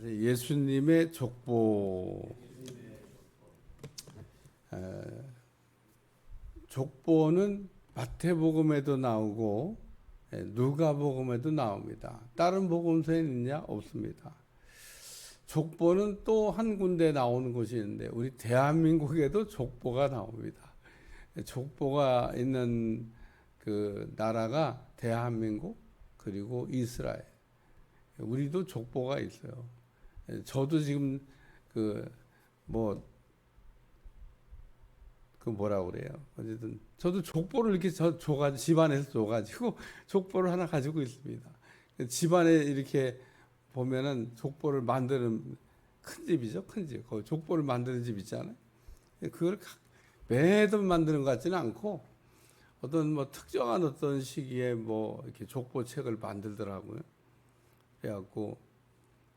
예수님의 족보. 족보는 마태복음에도 나오고 누가복음에도 나옵니다. 다른 복음서에 있느냐? 없습니다. 족보는 또 한 군데 나오는 곳이 있는데 우리 대한민국에도 족보가 나옵니다. 족보가 있는 그 나라가 대한민국 그리고 이스라엘. 우리도 족보가 있어요. 저도 지금 그 뭐라고 그래요. 어쨌든 저도 족보를 이렇게 집안에서 줘가지고 족보를 하나 가지고 있습니다. 집안에 이렇게 보면은 족보를 만드는 큰 집이죠, 큰 집. 거기 족보를 만드는 집 있잖아요. 그걸 매달 만드는 것 같지는 않고 어떤 특정한 어떤 시기에 이렇게 족보책을 만들더라고요. 그래갖고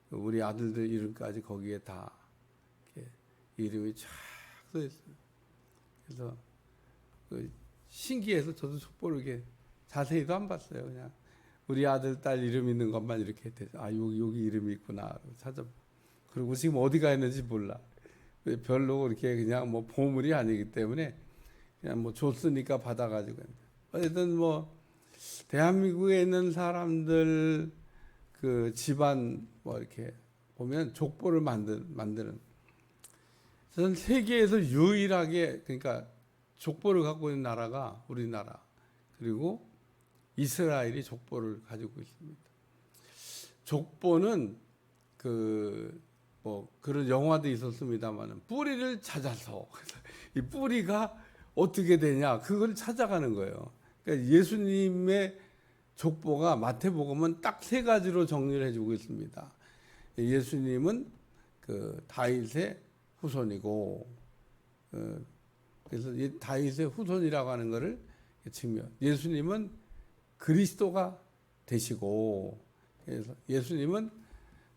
우리 아들들 이름까지 거기에 다 이렇게 이름이 쫙 써 있어요. 그래서 신기해서 저도 족보를 이렇게 자세히도 안 봤어요. 그냥 우리 아들 딸 이름 있는 것만 이렇게 여기 이름이 있구나 찾아보고. 그리고 지금 어디가 있는지 몰라. 별로 그렇게 그냥 보물이 아니기 때문에 그냥 줬으니까 받아가지고. 어쨌든 대한민국에 있는 사람들 그 집안 이렇게 보면 족보를 만드는. 전 세계에서 유일하게 그러니까 족보를 갖고 있는 나라가 우리나라 그리고 이스라엘이 족보를 가지고 있습니다. 족보는 그런 영화도 있었습니다만 뿌리를 찾아서 이 뿌리가 어떻게 되냐 그걸 찾아가는 거예요. 그러니까 예수님의 족보가 마태복음은 딱 세 가지로 정리를 해주고 있습니다. 예수님은 그 다윗의 후손이고, 그래서 이 다윗의 후손이라고 하는 것을 증명. 예수님은 그리스도가 되시고, 그래서 예수님은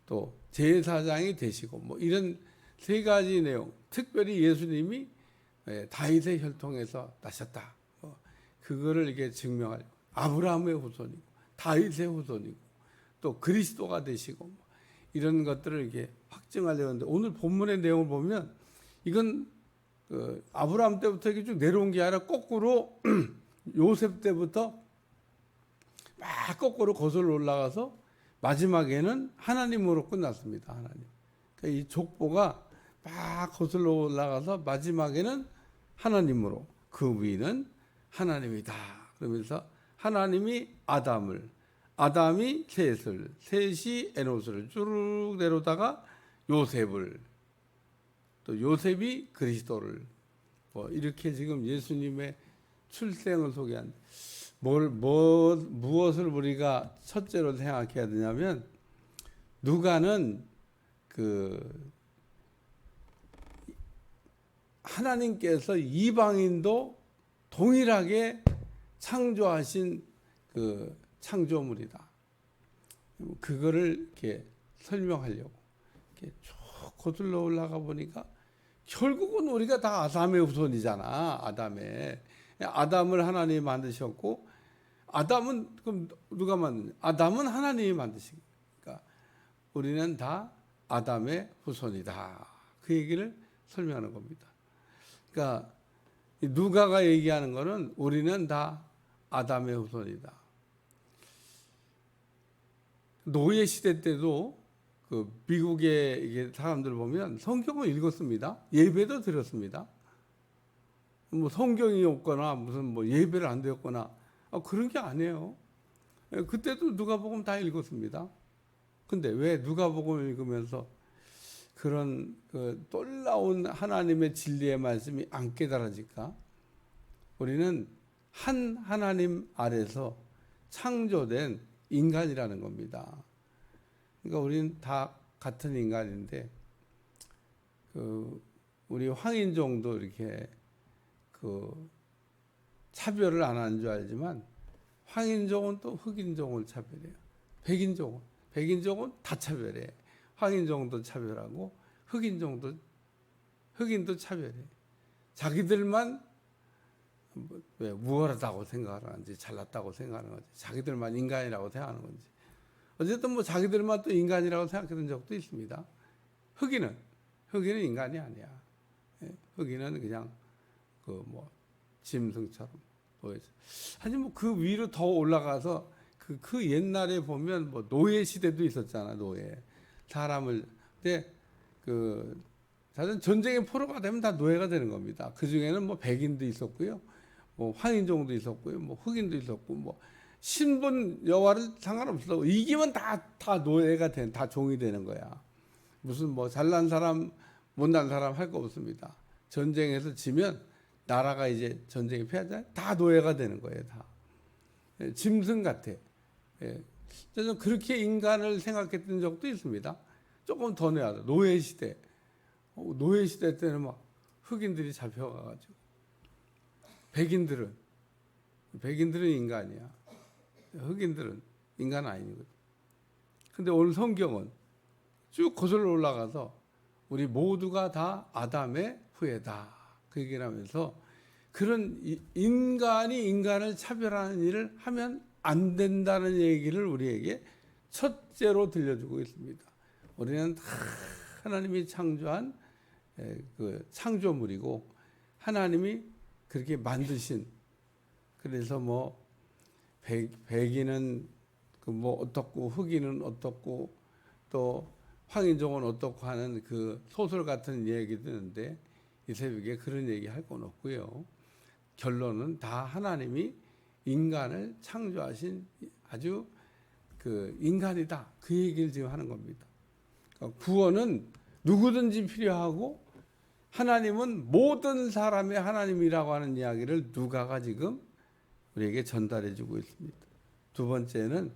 또 제사장이 되시고, 이런 세 가지 내용. 특별히 예수님이 다윗의 혈통에서 나셨다. 그거를 이렇게 증명하려고. 아브라함의 후손이고, 다윗의 후손이고, 또 그리스도가 되시고, 이런 것들을 이렇게 확증하려고 하는데 오늘 본문의 내용을 보면 이건 아브라함 때부터 이렇게 쭉 내려온 게 아니라 거꾸로 요셉 때부터 막 거꾸로 거슬러 올라가서 마지막에는 하나님으로 끝났습니다. 하나님. 그러니까 이 족보가 막 거슬러 올라가서 마지막에는 하나님으로 그 위는 하나님이다. 그러면서 하나님이 아담이 셋을, 셋이 에노스를 쭉 내려다가 요셉을, 또 요셉이 그리스도를, 이렇게 지금 예수님의 출생을 소개한, 무엇을 우리가 첫째로 생각해야 되냐면, 누가는 하나님께서 이방인도 동일하게 창조하신 창조물이다. 그거를 이렇게 설명하려고 이렇게 쭉 거슬러 올라가 보니까 결국은 우리가 다 아담의 후손이잖아. 아담을 하나님이 만드셨고 아담은 그럼 누가 만드냐? 아담은 하나님이 만드시니까 우리는 다 아담의 후손이다. 그 얘기를 설명하는 겁니다. 그러니까 누가가 얘기하는 거는 우리는 다 아담의 후손이다. 노예 시대 때도 미국의 사람들 보면 성경을 읽었습니다. 예배도 드렸습니다. 성경이 없거나 무슨 예배를 안 드렸거나 그런 게 아니에요. 그때도 누가복음 다 읽었습니다. 근데 왜 누가복음을 읽으면서 그런 놀라운 하나님의 진리의 말씀이 안 깨달아질까? 우리는 한 하나님 아래서 창조된 인간이라는 겁니다. 그러니까 우리는 다 같은 인간인데 우리 황인종도 이렇게 차별을 안 하는 줄 알지만 황인종은 또 흑인종을 차별해요. 백인종은 다 차별해. 황인종도 차별하고 흑인도 차별해. 자기들만 왜 우월하다고 생각을 하는지 잘났다고 생각하는 건지 자기들만 인간이라고 생각하는 건지 어쨌든 뭐 자기들만 또 인간이라고 생각했던 적도 있습니다. 흑인은 인간이 아니야. 흑인은 그냥 그 뭐 짐승처럼 보여져. 하지만 뭐 그 위로 더 올라가서 그 옛날에 보면 뭐 노예 시대도 있었잖아. 노예 사람을. 근데 사실 전쟁의 포로가 되면 다 노예가 되는 겁니다. 그 중에는 뭐 백인도 있었고요, 뭐 황인종도 있었고요, 뭐 흑인도 있었고, 뭐 신분 여하를 상관없어. 이기면 다 노예가 다 종이 되는 거야. 무슨 뭐 잘난 사람 못난 사람 할 거 없습니다. 전쟁에서 지면 나라가 이제 전쟁에 패하잖아요. 다 노예가 되는 거예요. 다 짐승 같아. 저는 그렇게 인간을 생각했던 적도 있습니다. 조금 더 내야 노예 시대. 노예 시대 때는 막 흑인들이 잡혀가가지고 백인들은 인간이야. 흑인들은 인간 아니거든. 근데 오늘 성경은 쭉 거슬러 올라가서 우리 모두가 다 아담의 후예다. 그 얘기를 하면서 그런 인간이 인간을 차별하는 일을 하면 안 된다는 얘기를 우리에게 첫째로 들려주고 있습니다. 우리는 다 하나님이 창조한 그 창조물이고 하나님이 그렇게 만드신, 그래서 뭐 백인은 그 뭐 어떻고 흑인은 어떻고 또 황인종은 어떻고 하는 그 소설 같은 얘기 듣는데 이 새벽에 그런 얘기 할 건 없고요. 결론은 다 하나님이 인간을 창조하신 아주 그 인간이다. 그 얘기를 지금 하는 겁니다. 그러니까 구원은 누구든지 필요하고 하나님은 모든 사람의 하나님이라고 하는 이야기를 누가가 지금 우리에게 전달해 주고 있습니다. 두 번째는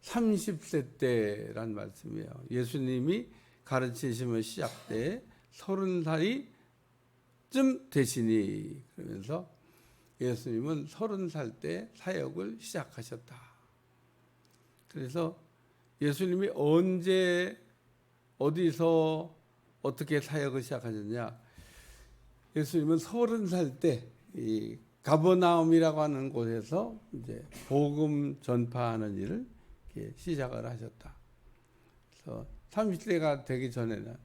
30세 때란 말씀이에요. 예수님이 가르치심을 시작돼 30살이 쯤 되시니, 그러면서 예수님은 30살 때 사역을 시작하셨다. 그래서 예수님이 언제 어디서 어떻게 사역을 시작하셨냐? 예수님은 30살 때 이 가버나움이라고 하는 곳에서 이제 복음 전파하는 일을 시작을 하셨다. 그래서 30세가 되기 전에는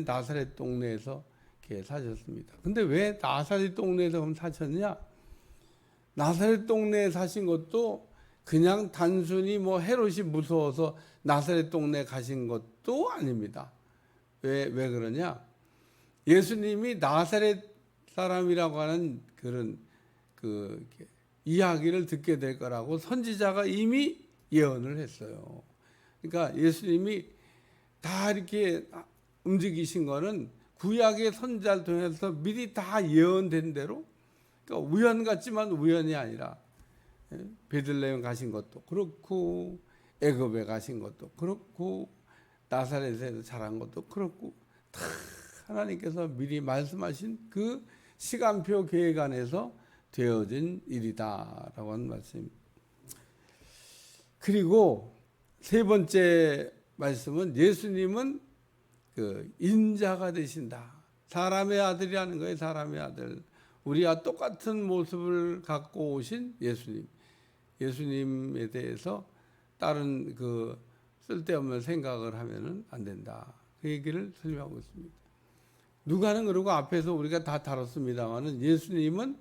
나사렛 동네에서 이렇게 사셨습니다. 근데 왜 나사렛 동네에서 그럼 사셨냐? 나사렛 동네에 사신 것도 그냥 단순히 뭐 헤롯이 무서워서 나사렛 동네에 가신 것도 아닙니다. 왜 그러냐? 예수님이 나사렛 사람이라고 하는 그런 이야기를 듣게 될 거라고 선지자가 이미 예언을 했어요. 그러니까 예수님이 다 이렇게 움직이신 거는 구약의 선지자를 통해서 미리 다 예언된 대로, 그러니까 우연 같지만 우연이 아니라 베들레헴 가신 것도 그렇고 애굽에 가신 것도 그렇고 나사렛에서 자란 것도 그렇고 다 하나님께서 미리 말씀하신 그 시간표 계획 안에서 되어진 일이다라고 하는 말씀입니다. 그리고 세 번째 말씀은 예수님은 그 인자가 되신다. 사람의 아들이라는 거예요. 사람의 아들. 우리와 똑같은 모습을 갖고 오신 예수님. 예수님에 대해서 다른 그 쓸데없는 생각을 하면은 안 된다. 그 얘기를 설명하고 있습니다. 누가는 그러고 앞에서 우리가 다 다뤘습니다만은 예수님은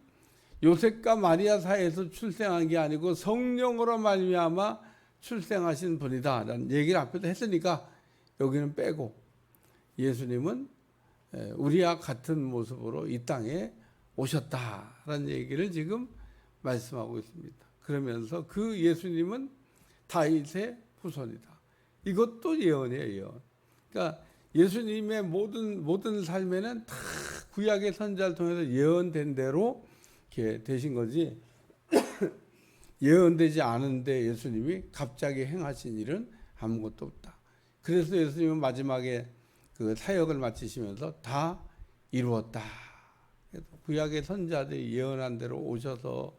요셉과 마리아 사이에서 출생한 게 아니고 성령으로 말미암아 출생하신 분이다라는 얘기를 앞에서 했으니까 여기는 빼고 예수님은 우리와 같은 모습으로 이 땅에 오셨다라는 얘기를 지금 말씀하고 있습니다. 그러면서 그 예수님은 다윗의 후손이다. 이것도 예언이에요. 예언. 그러니까 예수님의 모든 삶에는 다 구약의 선지자를 통해서 예언된 대로 이렇게 되신 거지 예언되지 않은데 예수님이 갑자기 행하신 일은 아무것도 없다. 그래서 예수님은 마지막에 그 사역을 마치시면서 다 이루었다. 구약의 선지자들이 예언한 대로 오셔서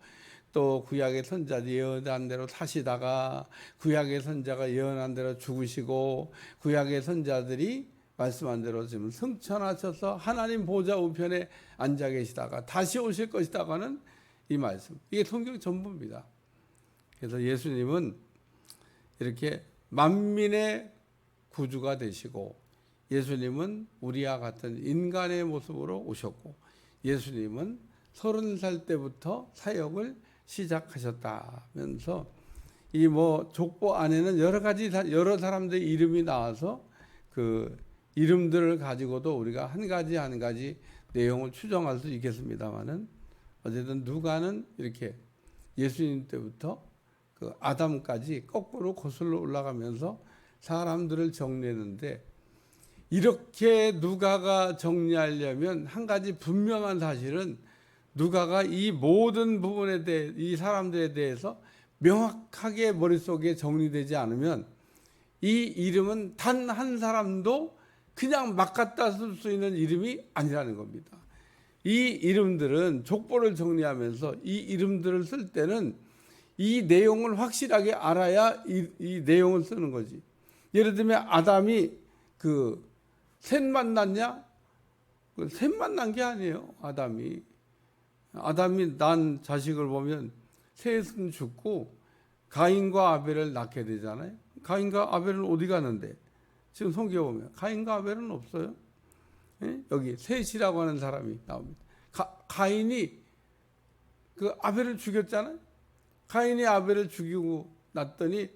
또 구약의 선지자들이 예언한 대로 사시다가 구약의 선지자가 예언한 대로 죽으시고 구약의 선지자들이 말씀한 대로 지금 승천하셔서 하나님 보좌 우편에 앉아 계시다가 다시 오실 것이다가는 이 말씀. 이게 성경 전부입니다. 그래서 예수님은 이렇게 만민의 구주가 되시고, 예수님은 우리와 같은 인간의 모습으로 오셨고, 예수님은 30살 때부터 사역을 시작하셨다면서, 이 족보 안에는 여러 사람들의 이름이 나와서 그 이름들을 가지고도 우리가 한 가지 내용을 추정할 수 있겠습니다만은, 어쨌든 누가는 이렇게 예수님 때부터 그 아담까지 거꾸로 거슬러 올라가면서 사람들을 정리했는데, 이렇게 누가가 정리하려면 한 가지 분명한 사실은, 누가가 이 모든 부분에 대해, 이 사람들에 대해서 명확하게 머릿속에 정리되지 않으면 이 이름은 단 한 사람도 그냥 막 갖다 쓸 수 있는 이름이 아니라는 겁니다. 이 이름들은 족보를 정리하면서 이 이름들을 쓸 때는 이 내용을 확실하게 알아야 이 내용을 쓰는 거지. 예를 들면 아담이 셋 만났냐? 셋 만난 게 아니에요. 아담이 난 자식을 보면 셋은 죽고 가인과 아벨을 낳게 되잖아요. 가인과 아벨은 어디 가는데? 지금 성경에 보면 가인과 아벨은 없어요. 여기 셋이라고 하는 사람이 나옵니다. 가인이 그 아벨을 죽였잖아요. 가인이 아벨을 죽이고 났더니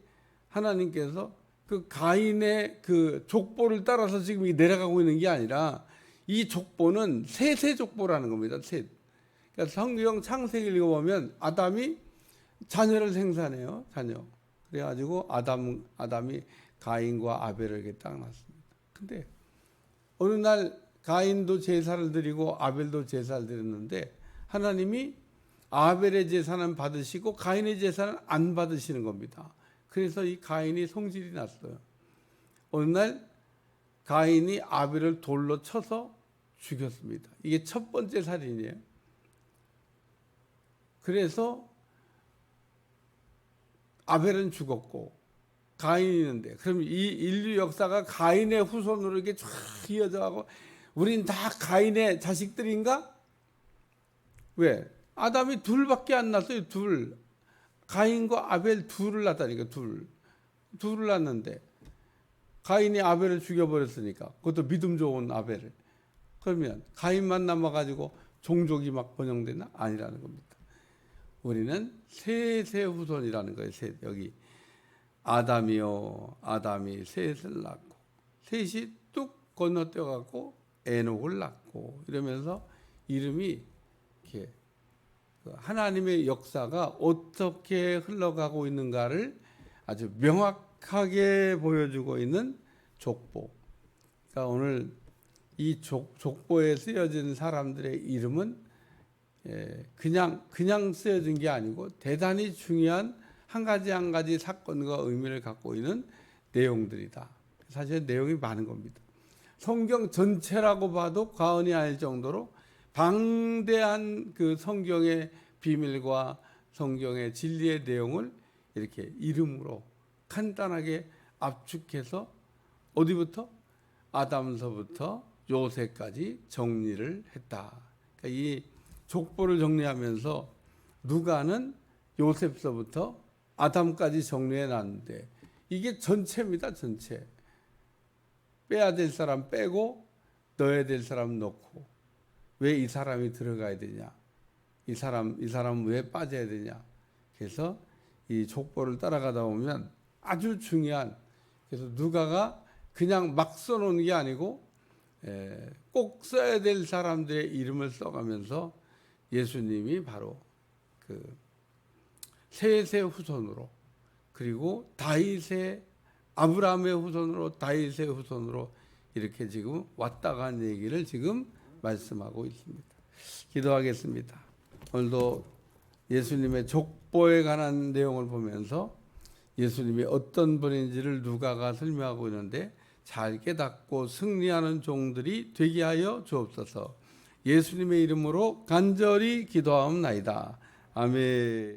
하나님께서 그 가인의 그 족보를 따라서 지금 내려가고 있는 게 아니라, 이 족보는 셋의 족보라는 겁니다. 셋. 그러니까 성경 창세기 읽어보면 아담이 자녀를 생산해요. 자녀. 그래가지고 아담이 가인과 아벨을 이렇게 딱 낳습니다. 근데 어느 날 가인도 제사를 드리고 아벨도 제사를 드렸는데, 하나님이 아벨의 제사는 받으시고 가인의 제사는 안 받으시는 겁니다. 그래서 이 가인이 성질이 났어요. 어느 날 가인이 아벨을 돌로 쳐서 죽였습니다. 이게 첫 번째 살인이에요. 그래서 아벨은 죽었고 가인이 있는데, 그럼 이 인류 역사가 가인의 후손으로 이렇게 쫙 이어져 가고, 우린 다 가인의 자식들인가? 왜? 아담이 둘밖에 안 낳았어요. 둘. 가인과 아벨 둘을 낳았다니까. 둘을 낳았는데 가인이 아벨을 죽여버렸으니까, 그것도 믿음 좋은 아벨을. 그러면 가인만 남아가지고 종족이 막 번영되나? 아니라는 겁니다. 우리는 셋의 후손이라는 거예요. 셋. 여기 아담이 셋을 낳고, 셋이 뚝 건너뛰어갖고 에녹을 낳고, 이러면서 이름이 이렇게 하나님의 역사가 어떻게 흘러가고 있는가를 아주 명확하게 보여주고 있는 족보. 그러니까 오늘 이 족보에 쓰여진 사람들의 이름은 그냥 쓰여진 게 아니고 대단히 중요한 한 가지 사건과 의미를 갖고 있는 내용들이다. 사실 내용이 많은 겁니다. 성경 전체라고 봐도 과언이 아닐 정도로 방대한 그 성경의 비밀과 성경의 진리의 내용을 이렇게 이름으로 간단하게 압축해서 어디부터? 아담서부터 요새까지 정리를 했다. 그러니까 이 족보를 정리하면서 누가는 요셉서부터 아담까지 정리해 놨는데, 이게 전체입니다. 전체. 빼야 될 사람 빼고 넣어야 될 사람 넣고, 왜 이 사람이 들어가야 되냐, 이 사람 왜 빠져야 되냐. 그래서 이 족보를 따라가다 보면 아주 중요한, 그래서 누가가 그냥 막 써놓은 게 아니고 꼭 써야 될 사람들의 이름을 써가면서 예수님이 바로 그 셋의 후손으로, 그리고 아브라함의 후손으로, 다윗의 후손으로 이렇게 지금 왔다 간 얘기를 지금 말씀하고 있습니다. 기도하겠습니다. 오늘도 예수님의 족보에 관한 내용을 보면서 예수님이 어떤 분인지를 누가가 설명하고 있는데 잘 깨닫고 승리하는 종들이 되게 하여 주옵소서. 예수님의 이름으로 간절히 기도하옵나이다. 아멘.